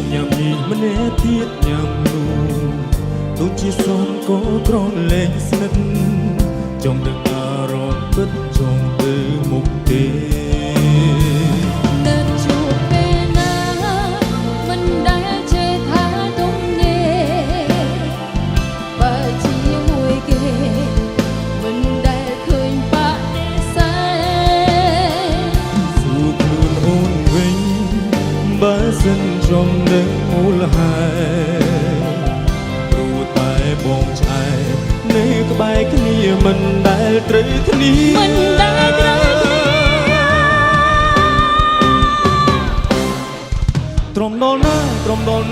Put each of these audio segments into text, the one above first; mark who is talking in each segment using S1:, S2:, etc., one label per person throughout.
S1: ទៀតញ៉ាំនេះម្នាក់ទៀតញ៉ាំនោះដូចជាសនក៏ក្រលែងស្និទ្ធចង់ដឹងអារម្មណ៍ពិតចង់ទៅមុខទេ
S2: នៅជួបពេលណាមិនដែលចេះថាទុំនេះបើជាមួយគេមិនដែលឃើញបដិសេធ
S1: សួរខ្លួនអូនវិញបើសិនចង់ដឹងមូលហេតុព្រោះតែបងឆ្អែតនៅក្បែរគ្នាមិនដែលត្រូវគ្នា
S2: មិនដែលត្រូវគ្នា
S1: ទ្រមដល់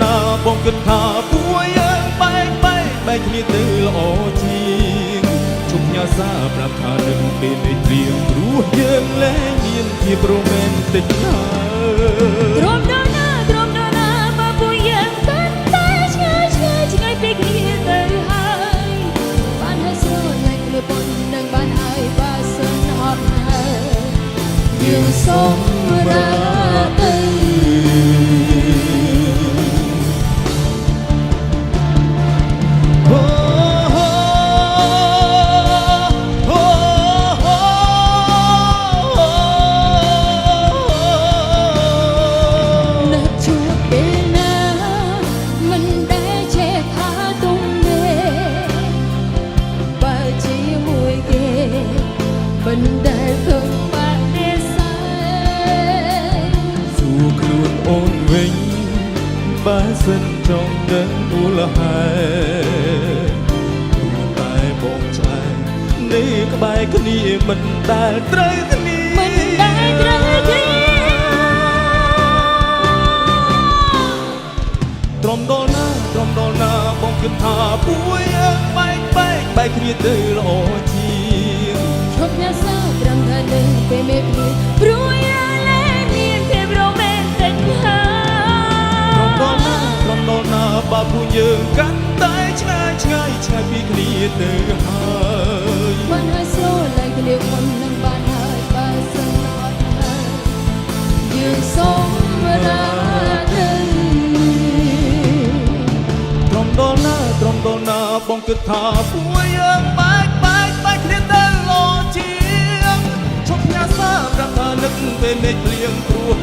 S1: ណាបងគិតថាពួកយើងបែកគ្នាទៅល្អជាងជុំញ៉ាសាប្រាប់ថានឹងពេលនេះព្រៀងព្រោះយើងលែងមានភាពរ៉ូមែនទិកហើយ
S2: ទ្រមដល់ណាបើពួកយើងកាន់តែឆ្ងាយពីគ្នាទៅហើយបានហើយស្រឡាញ់គ្នាប៉ុណ្ណឹងបានហើយបើសិនហត់ហើយយើងសូមរាទៅមិនដែលឃើញបដិសេធ
S1: សួរខ្លួនអូនវិញបើសិនចង់ដឹងមូលហេតុព្រោះតែបងឆ្អែតនៅក្បែរគ្នាមិនដែលត្រូវគ្នាទ្រមដល់ណាបងគិតថាពួកយើងបែកគ្នាទៅល្អជាង
S2: ឈប់ញ៉ាំសាត្រឹមតែនឹងពេលមេព្រៀងព្រោះយើងលែងមានភាពរ៉ូមែនទិកហើយ
S1: ទ្រមដល់ណាបើពួកយើងកាន់តែឆ្ងាយពីគ្នាទៅហើយ
S2: បានហើយស្រឡាញ់គ្នាមុននឹងបានហើយបើសិនអត់ហើយយើងសូមរាទៅ
S1: ទ្រមដល់ណាបងគិតថាពួកយើងបែកគ្នាទៅល្អជាងឈប់ញ៉ាសាប្រាប់ថានឹកពេលមេឃភ្លៀងព្រោះ